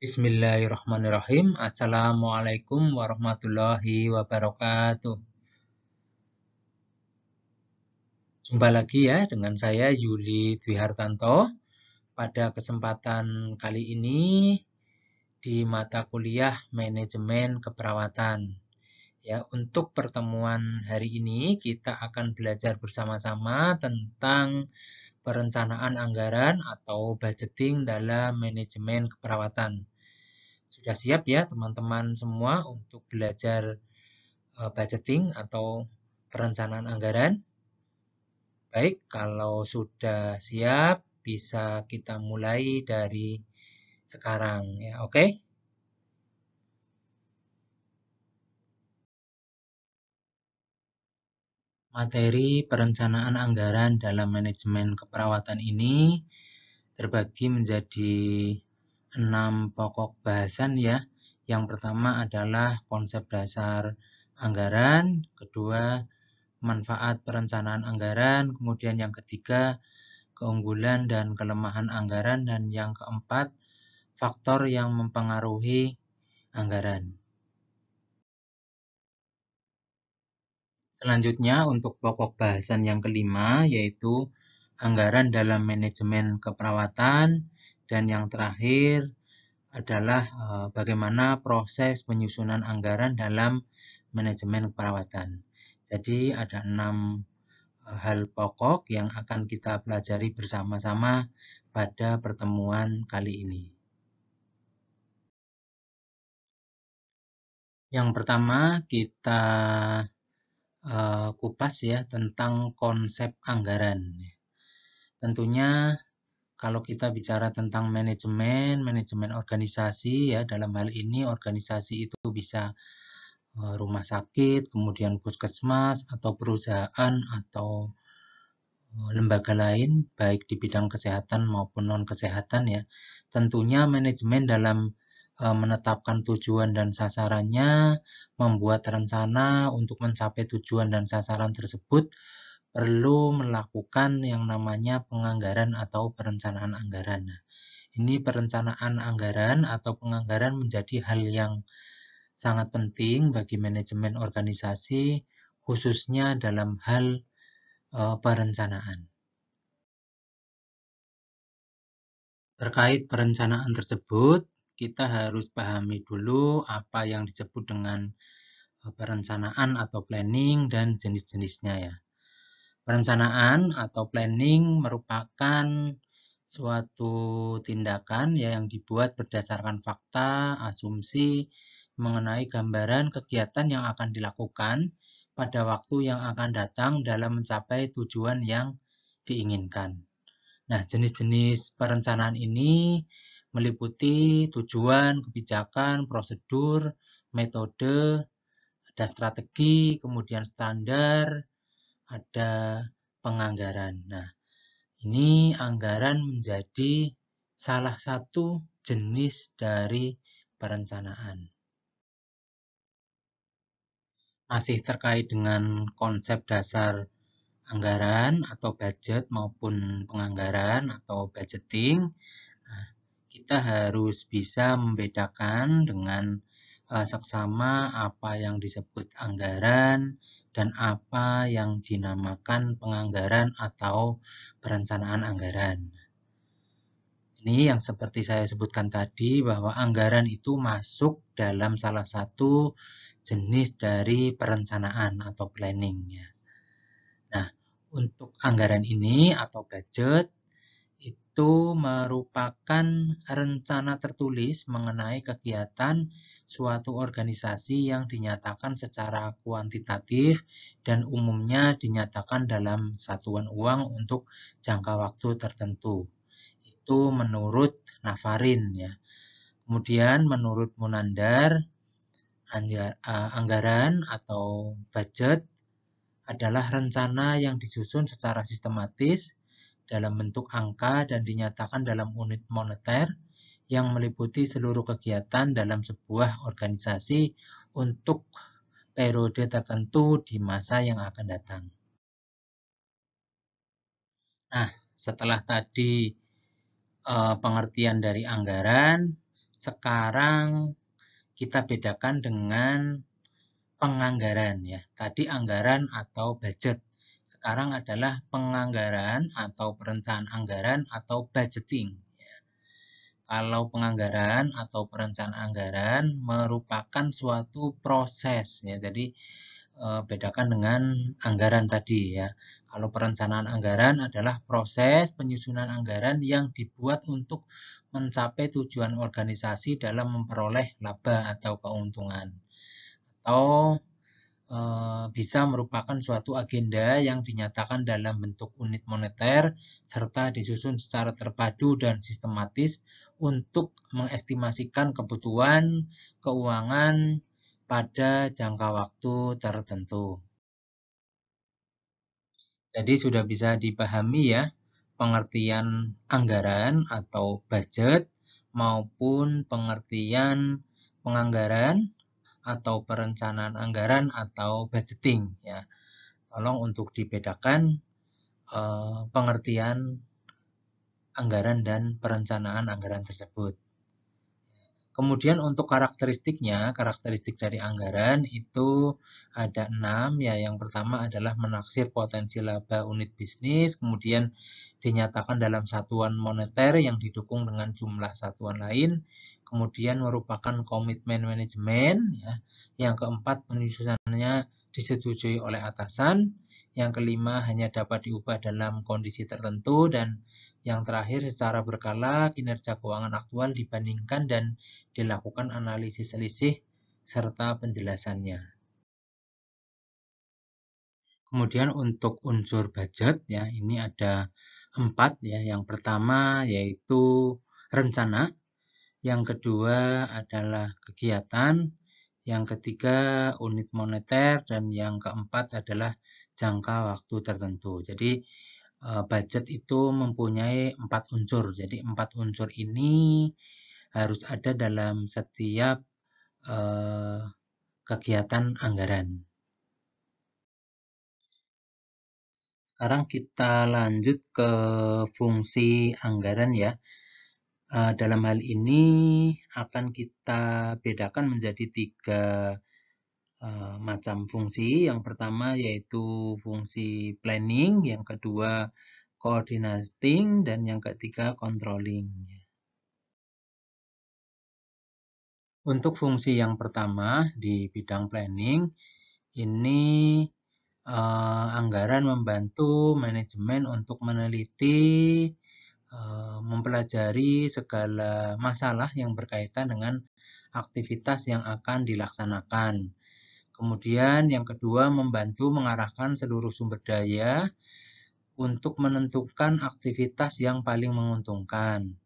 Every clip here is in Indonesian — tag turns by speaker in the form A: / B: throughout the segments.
A: Bismillahirrahmanirrahim. Assalamualaikum warahmatullahi wabarakatuh. Jumpa lagi ya dengan saya Yuli Dwi Hartanto. Pada kesempatan kali ini di mata kuliah Manajemen Keperawatan. Ya, untuk pertemuan hari ini kita akan belajar bersama-sama tentang perencanaan anggaran atau budgeting dalam manajemen keperawatan. Sudah siap ya teman-teman semua untuk belajar budgeting atau perencanaan anggaran? Baik, kalau sudah siap bisa kita mulai dari sekarang ya, oke? Materi perencanaan anggaran dalam manajemen keperawatan ini terbagi menjadi 6 pokok bahasan ya. Yang pertama adalah konsep dasar anggaran, kedua manfaat perencanaan anggaran, kemudian yang ketiga keunggulan dan kelemahan anggaran, dan yang keempat faktor yang mempengaruhi anggaran. Selanjutnya untuk pokok bahasan yang kelima yaitu anggaran dalam manajemen keperawatan, dan yang terakhir adalah bagaimana proses penyusunan anggaran dalam manajemen keperawatan. Jadi ada 6 hal pokok yang akan kita pelajari bersama-sama pada pertemuan kali ini. Yang pertama kita kupas ya tentang konsep anggaran. Tentunya kalau kita bicara tentang manajemen organisasi ya, dalam hal ini organisasi itu bisa rumah sakit, kemudian puskesmas atau perusahaan atau lembaga lain baik di bidang kesehatan maupun non kesehatan ya. Tentunya manajemen dalam menetapkan tujuan dan sasarannya, membuat rencana untuk mencapai tujuan dan sasaran tersebut, perlu melakukan yang namanya penganggaran atau perencanaan anggaran. Nah, ini perencanaan anggaran atau penganggaran menjadi hal yang sangat penting bagi manajemen organisasi, khususnya dalam hal perencanaan. Terkait perencanaan tersebut, kita harus pahami dulu apa yang disebut dengan perencanaan atau planning dan jenis-jenisnya ya. Perencanaan atau planning merupakan suatu tindakan ya yang dibuat berdasarkan fakta, asumsi mengenai gambaran kegiatan yang akan dilakukan pada waktu yang akan datang dalam mencapai tujuan yang diinginkan. Nah, jenis-jenis perencanaan ini meliputi tujuan, kebijakan, prosedur, metode, ada strategi, kemudian standar, ada penganggaran. Nah, ini anggaran menjadi salah satu jenis dari perencanaan. Masih terkait dengan konsep dasar anggaran atau budget maupun penganggaran atau budgeting, kita harus bisa membedakan dengan seksama apa yang disebut anggaran dan apa yang dinamakan penganggaran atau perencanaan anggaran. Ini yang seperti saya sebutkan tadi bahwa anggaran itu masuk dalam salah satu jenis dari perencanaan atau planning ya. Nah, untuk anggaran ini atau budget itu merupakan rencana tertulis mengenai kegiatan suatu organisasi yang dinyatakan secara kuantitatif dan umumnya dinyatakan dalam satuan uang untuk jangka waktu tertentu. Itu menurut Nafarin ya. Kemudian menurut Munandar, anggaran atau budget adalah rencana yang disusun secara sistematis dalam bentuk angka dan dinyatakan dalam unit moneter yang meliputi seluruh kegiatan dalam sebuah organisasi untuk periode tertentu di masa yang akan datang. Nah, setelah tadi pengertian dari anggaran, Sekarang kita bedakan dengan penganggaran ya. Tadi anggaran atau budget. Sekarang adalah penganggaran atau perencanaan anggaran atau budgeting. Kalau penganggaran atau perencanaan anggaran merupakan suatu proses ya. Jadi bedakan dengan anggaran tadi ya. Kalau perencanaan anggaran adalah proses penyusunan anggaran yang dibuat untuk mencapai tujuan organisasi dalam memperoleh laba atau keuntungan. Atau bisa merupakan suatu agenda yang dinyatakan dalam bentuk unit moneter serta disusun secara terpadu dan sistematis untuk mengestimasikan kebutuhan keuangan pada jangka waktu tertentu. Jadi sudah bisa dipahami ya pengertian anggaran atau budget maupun pengertian penganggaran atau perencanaan anggaran atau budgeting ya. Tolong untuk dibedakan pengertian anggaran dan perencanaan anggaran tersebut. Kemudian untuk karakteristiknya, karakteristik dari anggaran itu ada 6 ya. Yang pertama adalah menaksir potensi laba unit bisnis, kemudian dinyatakan dalam satuan moneter yang didukung dengan jumlah satuan lain, kemudian merupakan komitmen manajemen ya. Yang keempat, penyusunannya disetujui oleh atasan. Yang kelima, hanya dapat diubah dalam kondisi tertentu, dan yang terakhir, secara berkala kinerja keuangan aktual dibandingkan dan dilakukan analisis selisih serta penjelasannya. Kemudian untuk unsur budget ya, ini ada 4 ya. Yang pertama yaitu rencana, yang kedua adalah kegiatan, yang ketiga unit moneter, dan yang keempat adalah jangka waktu tertentu. Jadi budget itu mempunyai 4 unsur. Jadi 4 unsur ini harus ada dalam setiap kegiatan anggaran. Sekarang kita lanjut ke fungsi anggaran ya. Dalam hal ini akan kita bedakan menjadi 3 macam fungsi. Yang pertama yaitu fungsi planning, yang kedua coordinating, dan yang ketiga controlling. Untuk fungsi yang pertama di bidang planning, ini anggaran membantu manajemen untuk meneliti, mempelajari segala masalah yang berkaitan dengan aktivitas yang akan dilaksanakan. Kemudian yang kedua, membantu mengarahkan seluruh sumber daya untuk menentukan aktivitas yang paling menguntungkan.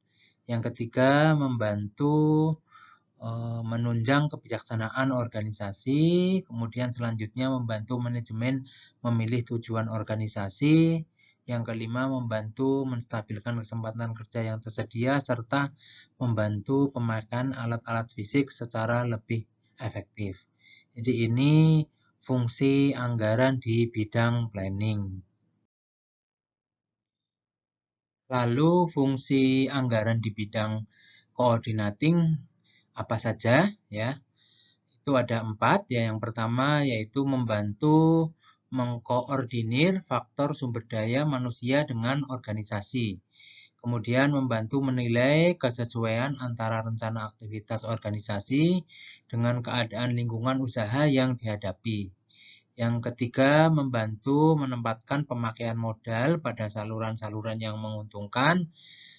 A: Yang ketiga, membantu menunjang kebijaksanaan organisasi. Kemudian selanjutnya membantu manajemen memilih tujuan organisasi. Yang kelima, membantu menstabilkan kesempatan kerja yang tersedia serta membantu pemakaian alat-alat fisik secara lebih efektif. Jadi ini fungsi anggaran di bidang planning. Lalu fungsi anggaran di bidang coordinating apa saja ya? Itu ada 4 ya. Yang pertama yaitu membantu mengkoordinir faktor sumber daya manusia dengan organisasi. Kemudian membantu menilai kesesuaian antara rencana aktivitas organisasi dengan keadaan lingkungan usaha yang dihadapi. Yang ketiga, membantu menempatkan pemakaian modal pada saluran-saluran yang menguntungkan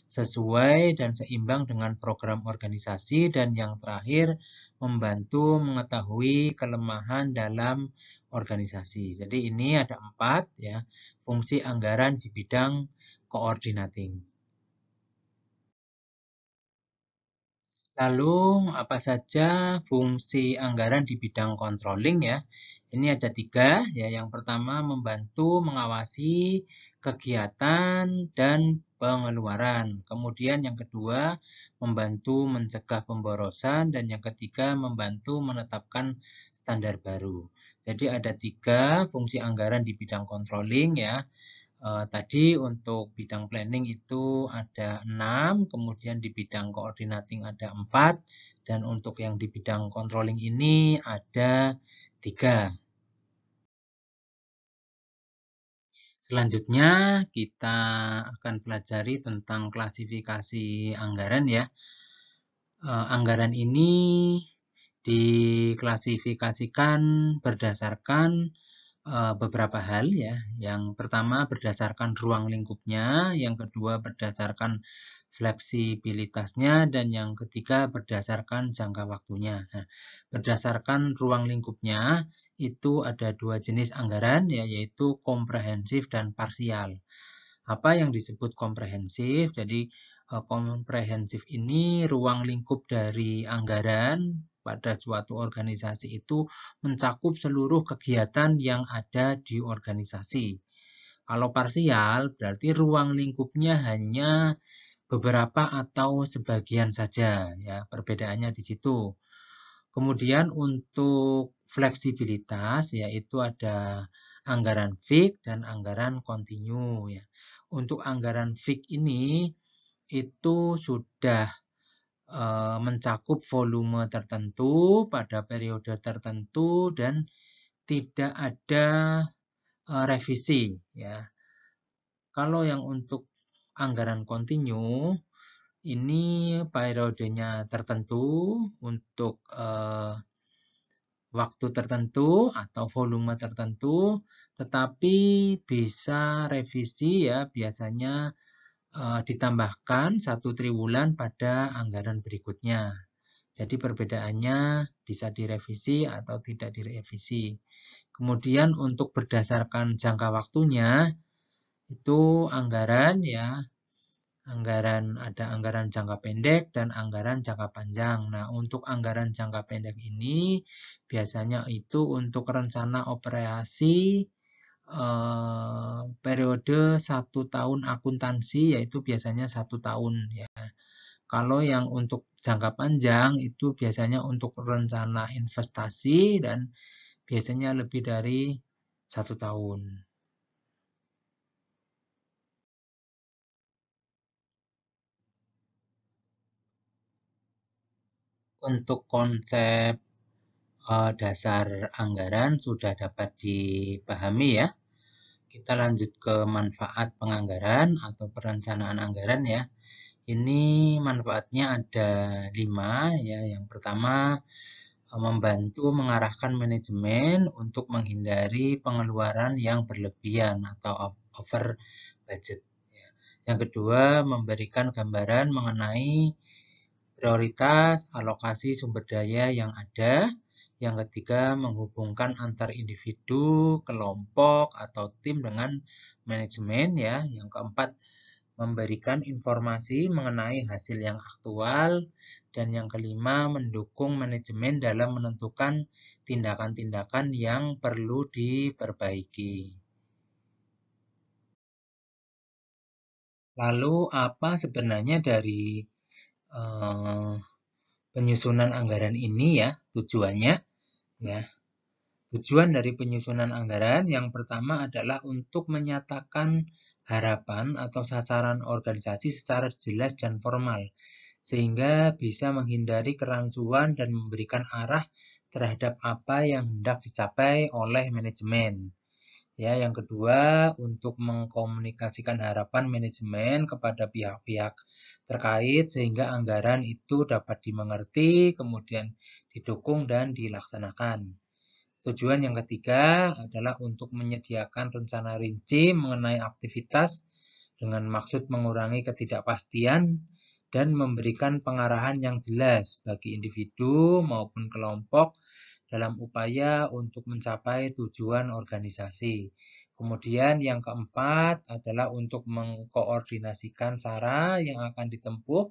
A: sesuai dan seimbang dengan program organisasi. Dan yang terakhir, membantu mengetahui kelemahan dalam organisasi. Jadi ini ada 4 ya, fungsi anggaran di bidang coordinating. Lalu apa saja fungsi anggaran di bidang controlling ya? Ini ada 3 ya. Yang pertama, membantu mengawasi kegiatan dan pengeluaran. Kemudian yang kedua, membantu mencegah pemborosan, dan yang ketiga, membantu menetapkan standar baru. Jadi ada 3 fungsi anggaran di bidang controlling ya. Tadi untuk bidang planning itu ada 6, kemudian di bidang coordinating ada 4, dan untuk yang di bidang controlling ini ada 3. Selanjutnya kita akan pelajari tentang klasifikasi anggaran ya. Anggaran ini diklasifikasikan berdasarkan beberapa hal ya. Yang pertama berdasarkan ruang lingkupnya, yang kedua berdasarkan fleksibilitasnya, dan yang ketiga berdasarkan jangka waktunya. Nah, berdasarkan ruang lingkupnya itu ada 2 jenis anggaran ya, yaitu komprehensif dan parsial. Apa yang disebut komprehensif? Jadi komprehensif ini ruang lingkup dari anggaran pada suatu organisasi itu mencakup seluruh kegiatan yang ada di organisasi. Kalau parsial berarti ruang lingkupnya hanya beberapa atau sebagian saja ya, perbedaannya di situ. Kemudian untuk fleksibilitas yaitu ada anggaran fix dan anggaran kontinu ya. Untuk anggaran fix ini itu sudah mencakup volume tertentu pada periode tertentu dan tidak ada revisi ya. Kalau yang untuk anggaran kontinu ini periodenya tertentu untuk waktu tertentu atau volume tertentu, tetapi bisa revisi ya, biasanya ditambahkan 1 triwulan pada anggaran berikutnya. Jadi perbedaannya bisa direvisi atau tidak direvisi. Kemudian untuk berdasarkan jangka waktunya, itu anggaran ya, ada anggaran jangka pendek dan anggaran jangka panjang. Nah, untuk anggaran jangka pendek ini biasanya itu untuk rencana operasi periode 1 tahun akuntansi, yaitu biasanya 1 tahun ya. Kalau yang untuk jangka panjang itu biasanya untuk rencana investasi dan biasanya lebih dari 1 tahun. Untuk konsep dasar anggaran sudah dapat dipahami ya. Kita lanjut ke manfaat penganggaran atau perencanaan anggaran ya. Ini manfaatnya ada 5 ya. Yang pertama membantu mengarahkan manajemen untuk menghindari pengeluaran yang berlebihan atau over budget. Yang kedua, memberikan gambaran mengenai prioritas alokasi sumber daya yang ada. Yang ketiga, menghubungkan antar individu, kelompok, atau tim dengan manajemen ya. Yang keempat, memberikan informasi mengenai hasil yang aktual. Dan yang kelima, mendukung manajemen dalam menentukan tindakan-tindakan yang perlu diperbaiki. Lalu apa sebenarnya dari penyusunan anggaran ini ya, tujuannya ya. Tujuan dari penyusunan anggaran yang pertama adalah untuk menyatakan harapan atau sasaran organisasi secara jelas dan formal, sehingga bisa menghindari kerancuan dan memberikan arah terhadap apa yang hendak dicapai oleh manajemen. Ya, yang kedua, untuk mengkomunikasikan harapan manajemen kepada pihak-pihak terkait sehingga anggaran itu dapat dimengerti, kemudian didukung dan dilaksanakan. Tujuan yang ketiga adalah untuk menyediakan rencana rinci mengenai aktivitas dengan maksud mengurangi ketidakpastian dan memberikan pengarahan yang jelas bagi individu maupun kelompok dalam upaya untuk mencapai tujuan organisasi. Kemudian yang keempat adalah untuk mengkoordinasikan cara yang akan ditempuh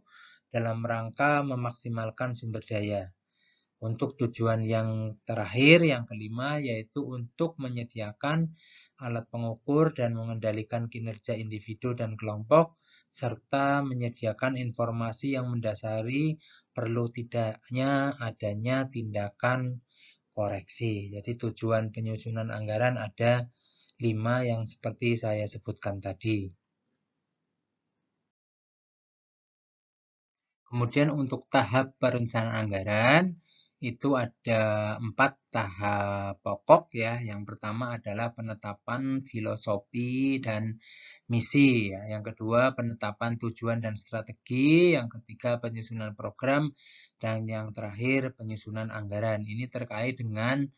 A: dalam rangka memaksimalkan sumber daya. Untuk tujuan yang terakhir, yang kelima, yaitu untuk menyediakan alat pengukur dan mengendalikan kinerja individu dan kelompok, serta menyediakan informasi yang mendasari perlu tidaknya adanya tindakan koreksi. Jadi tujuan penyusunan anggaran ada 5 yang seperti saya sebutkan tadi. Kemudian untuk tahap perencanaan anggaran itu ada 4 tahap pokok ya. Yang pertama adalah penetapan filosofi dan misi ya. Yang kedua penetapan tujuan dan strategi, yang ketiga penyusunan program, dan yang terakhir penyusunan anggaran. Ini terkait dengan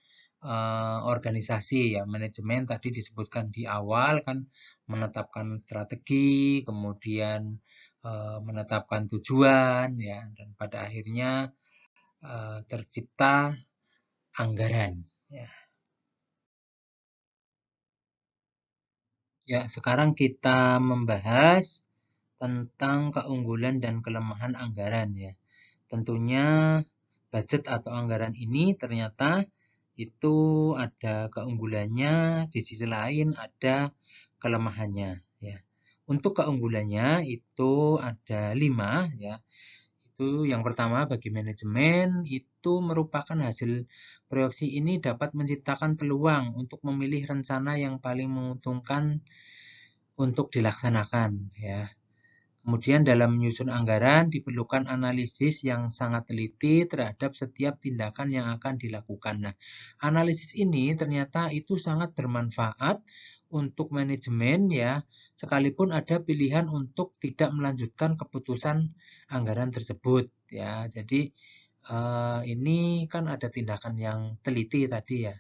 A: organisasi ya, manajemen tadi disebutkan di awal kan, menetapkan strategi, kemudian menetapkan tujuan ya, dan pada akhirnya tercipta anggaran ya. Ya, sekarang kita membahas tentang keunggulan dan kelemahan anggaran ya. Tentunya budget atau anggaran ini ternyata itu ada keunggulannya, di sisi lain ada kelemahannya ya. Untuk keunggulannya itu ada 5 ya. Itu yang pertama, bagi manajemen itu merupakan hasil proyeksi ini dapat menciptakan peluang untuk memilih rencana yang paling menguntungkan untuk dilaksanakan ya. Kemudian dalam menyusun anggaran diperlukan analisis yang sangat teliti terhadap setiap tindakan yang akan dilakukan. Nah, analisis ini ternyata itu sangat bermanfaat untuk manajemen ya, sekalipun ada pilihan untuk tidak melanjutkan keputusan anggaran tersebut ya. Jadi ini kan ada tindakan yang teliti tadi ya.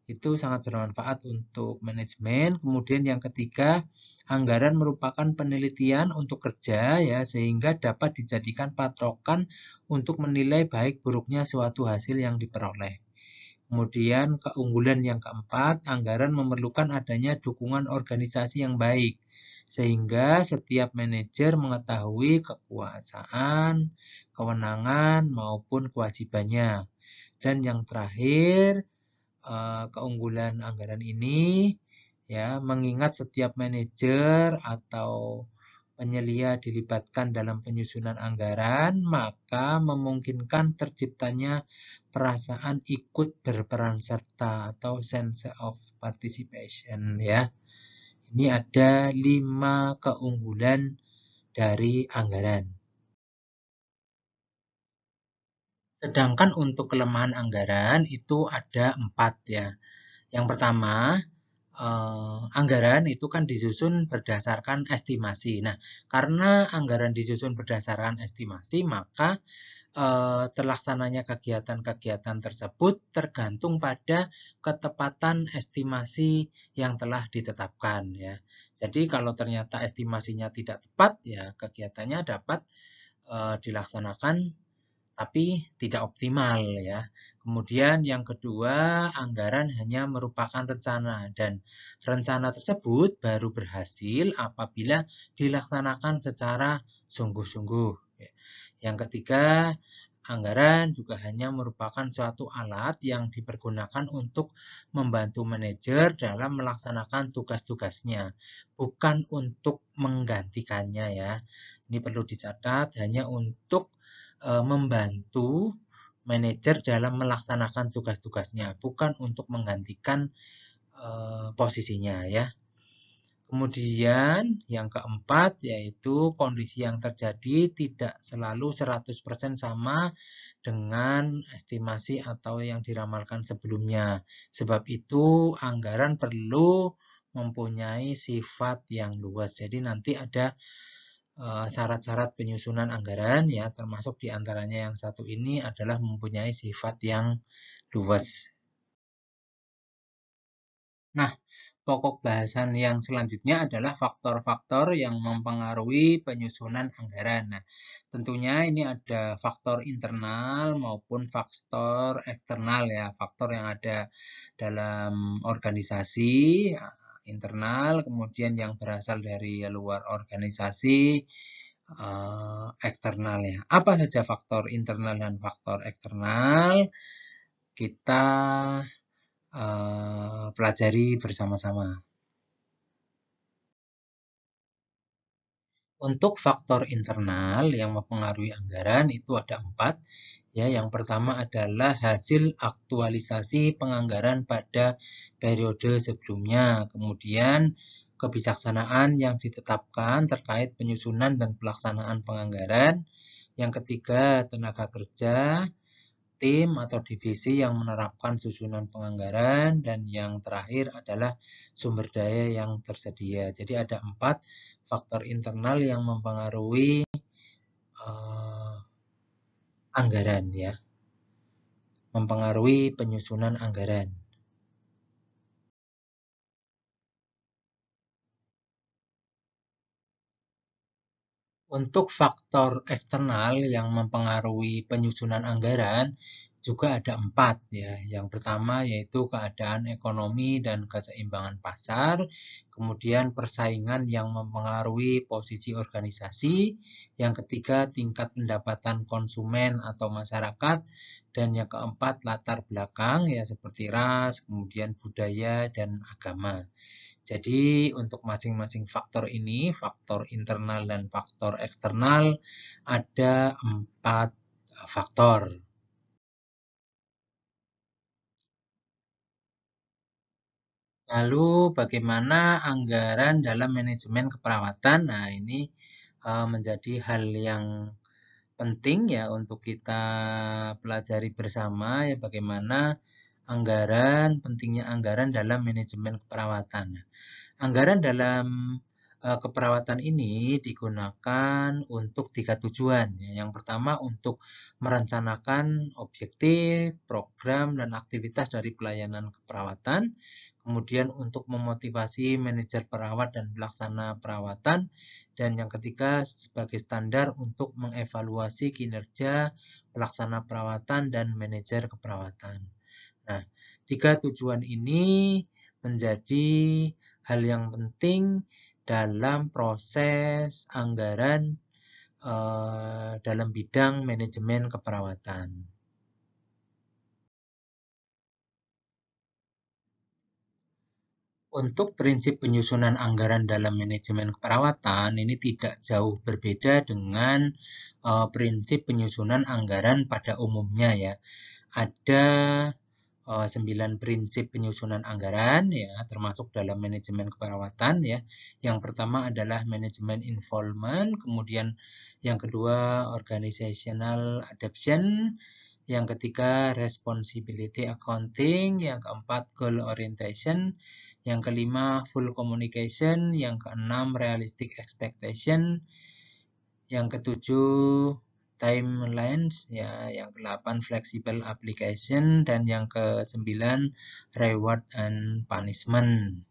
A: Itu sangat bermanfaat untuk manajemen. Kemudian yang ketiga, anggaran merupakan penelitian untuk kerja ya, sehingga dapat dijadikan patokan untuk menilai baik buruknya suatu hasil yang diperoleh. Kemudian keunggulan yang keempat, anggaran memerlukan adanya dukungan organisasi yang baik, sehingga setiap manajer mengetahui kekuasaan, kewenangan, maupun kewajibannya. Dan yang terakhir, keunggulan anggaran ini ya, mengingat setiap manajer atau penyelia dilibatkan dalam penyusunan anggaran, maka memungkinkan terciptanya perasaan ikut berperan serta atau sense of participation ya. Ini ada 5 keunggulan dari anggaran. Sedangkan untuk kelemahan anggaran itu ada 4 ya. Yang pertama, anggaran itu kan disusun berdasarkan estimasi. Nah, karena anggaran disusun berdasarkan estimasi, maka terlaksananya kegiatan-kegiatan tersebut tergantung pada ketepatan estimasi yang telah ditetapkan ya. Jadi kalau ternyata estimasinya tidak tepat, ya kegiatannya dapat dilaksanakan tapi tidak optimal ya. Kemudian yang kedua, anggaran hanya merupakan rencana dan rencana tersebut baru berhasil apabila dilaksanakan secara sungguh-sungguh. Yang ketiga, anggaran juga hanya merupakan suatu alat yang dipergunakan untuk membantu manajer dalam melaksanakan tugas-tugasnya, bukan untuk menggantikannya ya. Ini perlu dicatat, hanya untuk membantu manajer dalam melaksanakan tugas-tugasnya, bukan untuk menggantikan posisinya ya. Kemudian yang keempat yaitu kondisi yang terjadi tidak selalu 100% sama dengan estimasi atau yang diramalkan sebelumnya. Sebab itu anggaran perlu mempunyai sifat yang luas. Jadi nanti ada syarat-syarat penyusunan anggaran ya, termasuk diantaranya yang satu ini adalah mempunyai sifat yang luas. Nah, pokok bahasan yang selanjutnya adalah faktor-faktor yang mempengaruhi penyusunan anggaran. Nah, tentunya ini ada faktor internal maupun faktor eksternal ya, faktor yang ada dalam organisasi internal, kemudian yang berasal dari luar organisasi eksternal ya. Apa saja faktor internal dan faktor eksternal? Kita pelajari bersama-sama. Untuk faktor internal yang mempengaruhi anggaran itu ada 4. Ya, yang pertama adalah hasil aktualisasi penganggaran pada periode sebelumnya. Kemudian kebijaksanaan yang ditetapkan terkait penyusunan dan pelaksanaan penganggaran. Yang ketiga, tenaga kerja, tim atau divisi yang menerapkan susunan penganggaran, dan yang terakhir adalah sumber daya yang tersedia. Jadi ada 4 faktor internal yang mempengaruhi anggaran ya, mempengaruhi penyusunan anggaran. Untuk faktor eksternal yang mempengaruhi penyusunan anggaran juga ada 4 ya. Yang pertama yaitu keadaan ekonomi dan keseimbangan pasar, kemudian persaingan yang mempengaruhi posisi organisasi, yang ketiga tingkat pendapatan konsumen atau masyarakat, dan yang keempat latar belakang ya seperti ras, kemudian budaya dan agama. Jadi untuk masing-masing faktor ini, faktor internal dan faktor eksternal, ada 4 faktor. Lalu bagaimana anggaran dalam manajemen keperawatan? Nah, ini menjadi hal yang penting ya untuk kita pelajari bersama ya, bagaimana pentingnya anggaran dalam manajemen keperawatan. Anggaran dalam keperawatan ini digunakan untuk 3 tujuan. Yang pertama untuk merencanakan objektif, program, dan aktivitas dari pelayanan keperawatan. Kemudian untuk memotivasi manajer perawat dan pelaksana perawatan. Dan yang ketiga sebagai standar untuk mengevaluasi kinerja pelaksana perawatan dan manajer keperawatan. Nah, 3 tujuan ini menjadi hal yang penting dalam proses anggaran dalam bidang manajemen keperawatan. Untuk prinsip penyusunan anggaran dalam manajemen keperawatan ini tidak jauh berbeda dengan prinsip penyusunan anggaran pada umumnya ya. Ada 9 prinsip penyusunan anggaran ya, termasuk dalam manajemen keperawatan ya. Yang pertama adalah manajemen involvement, kemudian yang kedua organizational adaptation, yang ketiga responsibility accounting, yang keempat goal orientation, yang kelima full communication, yang keenam realistic expectation, yang ketujuh timelines ya, yang ke-8 flexible application, dan yang ke-9 reward and punishment.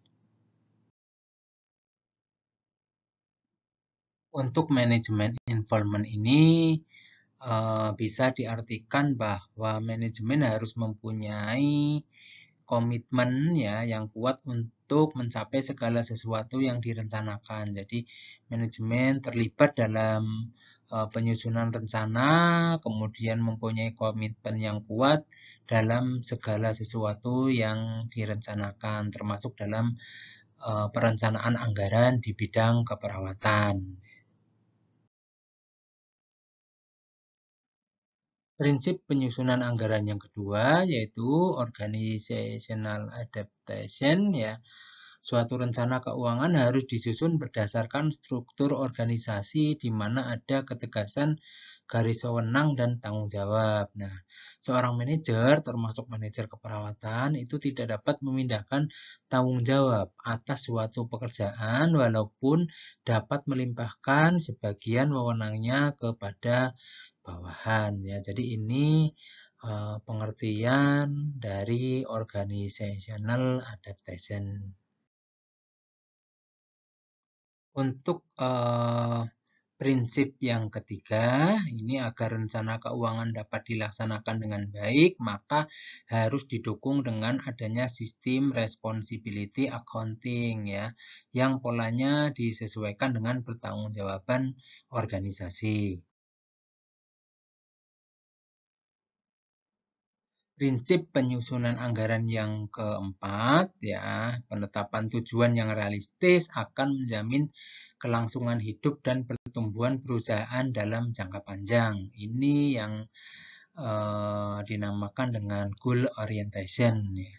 A: Untuk manajemen involvement ini bisa diartikan bahwa manajemen harus mempunyai komitmen ya yang kuat untuk mencapai segala sesuatu yang direncanakan. Jadi manajemen terlibat dalam penyusunan rencana, kemudian mempunyai komitmen yang kuat dalam segala sesuatu yang direncanakan, termasuk dalam perencanaan anggaran di bidang keperawatan. Prinsip penyusunan anggaran yang kedua yaitu organizational adaptation ya. Suatu rencana keuangan harus disusun berdasarkan struktur organisasi di mana ada ketegasan garis wewenang dan tanggung jawab. Nah, seorang manajer termasuk manajer keperawatan itu tidak dapat memindahkan tanggung jawab atas suatu pekerjaan walaupun dapat melimpahkan sebagian wewenangnya kepada bawahan ya. Jadi ini pengertian dari organizational adaptation. Untuk prinsip yang ketiga, ini agar rencana keuangan dapat dilaksanakan dengan baik, maka harus didukung dengan adanya sistem responsibility accounting ya, yang polanya disesuaikan dengan pertanggungjawaban organisasi. Prinsip penyusunan anggaran yang keempat ya, penetapan tujuan yang realistis akan menjamin kelangsungan hidup dan pertumbuhan perusahaan dalam jangka panjang. Ini yang dinamakan dengan goal orientation. Ya.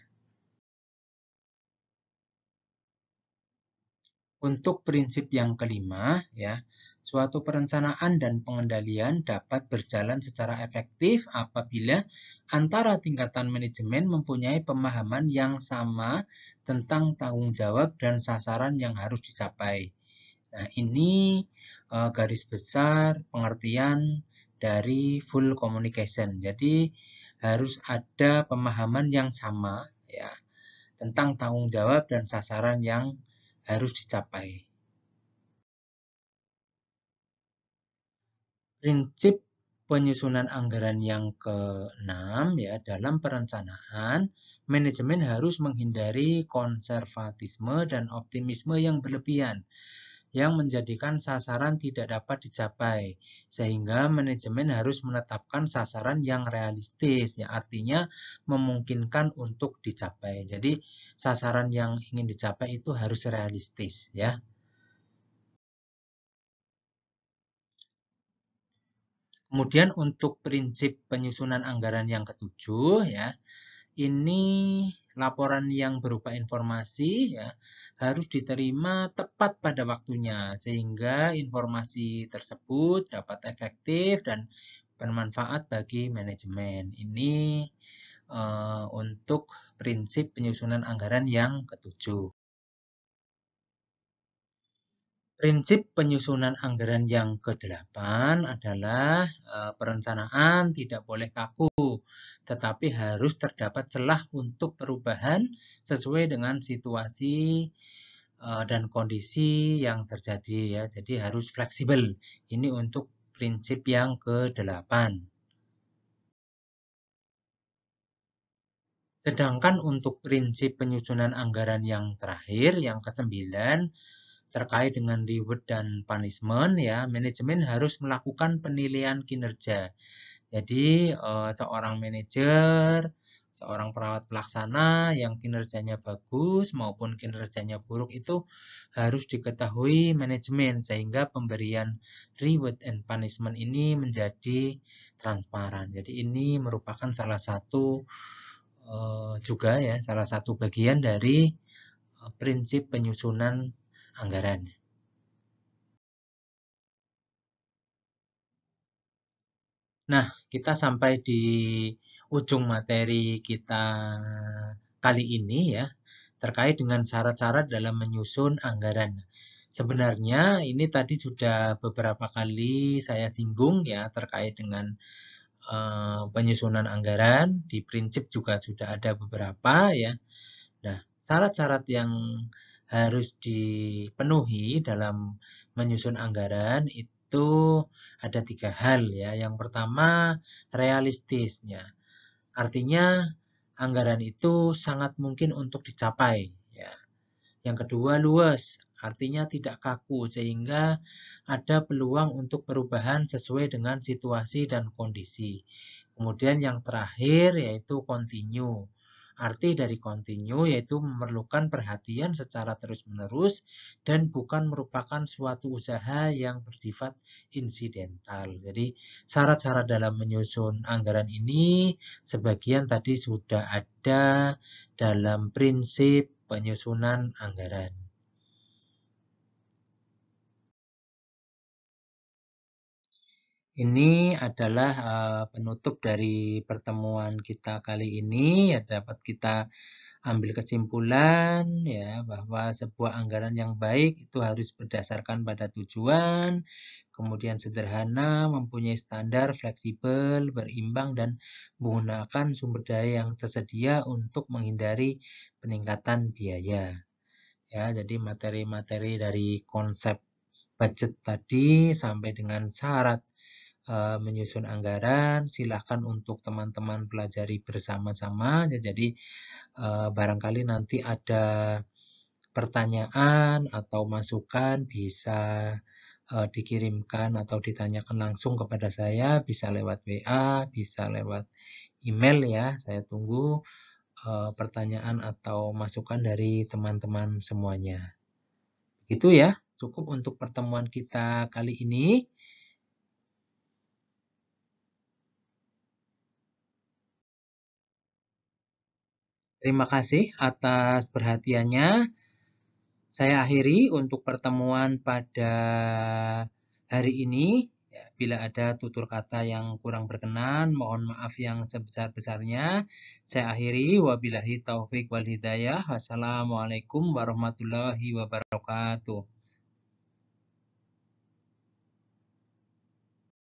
A: Untuk prinsip yang kelima, ya, suatu perencanaan dan pengendalian dapat berjalan secara efektif apabila antara tingkatan manajemen mempunyai pemahaman yang sama tentang tanggung jawab dan sasaran yang harus dicapai. Nah, ini garis besar pengertian dari full communication. Jadi, harus ada pemahaman yang sama, ya, tentang tanggung jawab dan sasaran yang harus dicapai. Prinsip penyusunan anggaran yang keenam, ya, dalam perencanaan, manajemen harus menghindari konservatisme dan optimisme yang berlebihan yang menjadikan sasaran tidak dapat dicapai, sehingga manajemen harus menetapkan sasaran yang realistis, ya, artinya memungkinkan untuk dicapai. Jadi sasaran yang ingin dicapai itu harus realistis, ya. Kemudian untuk prinsip penyusunan anggaran yang ketujuh, ya, ini laporan yang berupa informasi, ya, harus diterima tepat pada waktunya sehingga informasi tersebut dapat efektif dan bermanfaat bagi manajemen. Ini untuk prinsip penyusunan anggaran yang ketujuh. Prinsip penyusunan anggaran yang kedelapan adalah perencanaan tidak boleh kaku, tetapi harus terdapat celah untuk perubahan sesuai dengan situasi dan kondisi yang terjadi, ya. Jadi harus fleksibel. Ini untuk prinsip yang kedelapan. Sedangkan untuk prinsip penyusunan anggaran yang terakhir, yang kesembilan, terkait dengan reward dan punishment, ya, manajemen harus melakukan penilaian kinerja. Jadi seorang manajer, seorang perawat pelaksana yang kinerjanya bagus maupun kinerjanya buruk itu harus diketahui manajemen sehingga pemberian reward and punishment ini menjadi transparan. Jadi ini merupakan salah satu juga, ya, salah satu bagian dari prinsip penyusunan anggaran. Nah, kita sampai di ujung materi kita kali ini, ya, terkait dengan syarat-syarat dalam menyusun anggaran. Sebenarnya ini tadi sudah beberapa kali saya singgung, ya, terkait dengan penyusunan anggaran. Di prinsip juga sudah ada beberapa, ya. Nah, syarat-syarat yang harus dipenuhi dalam menyusun anggaran itu ada 3 hal, ya. Yang pertama, realistisnya. Artinya anggaran itu sangat mungkin untuk dicapai, ya. Yang kedua, luas. Artinya tidak kaku sehingga ada peluang untuk perubahan sesuai dengan situasi dan kondisi. Kemudian yang terakhir yaitu continue. Arti dari continue yaitu memerlukan perhatian secara terus-menerus dan bukan merupakan suatu usaha yang bersifat insidental. Jadi syarat-syarat dalam menyusun anggaran ini sebagian tadi sudah ada dalam prinsip penyusunan anggaran. Ini adalah penutup dari pertemuan kita kali ini, ya, dapat kita ambil kesimpulan, ya, bahwa sebuah anggaran yang baik itu harus berdasarkan pada tujuan, kemudian sederhana, mempunyai standar, fleksibel, berimbang, dan menggunakan sumber daya yang tersedia untuk menghindari peningkatan biaya. Ya, jadi materi-materi dari konsep budget tadi sampai dengan syarat menyusun anggaran, silakan untuk teman-teman pelajari bersama-sama. Jadi barangkali nanti ada pertanyaan atau masukan bisa dikirimkan atau ditanyakan langsung kepada saya, bisa lewat WA, bisa lewat email, ya. Saya tunggu pertanyaan atau masukan dari teman-teman semuanya. Begitu, ya, cukup untuk pertemuan kita kali ini. Terima kasih atas perhatiannya. Saya akhiri untuk pertemuan pada hari ini. Ya, bila ada tutur kata yang kurang berkenan, mohon maaf yang sebesar-besarnya. Saya akhiri. Wabillahi taufik wal hidayah. Wassalamualaikum warahmatullahi wabarakatuh.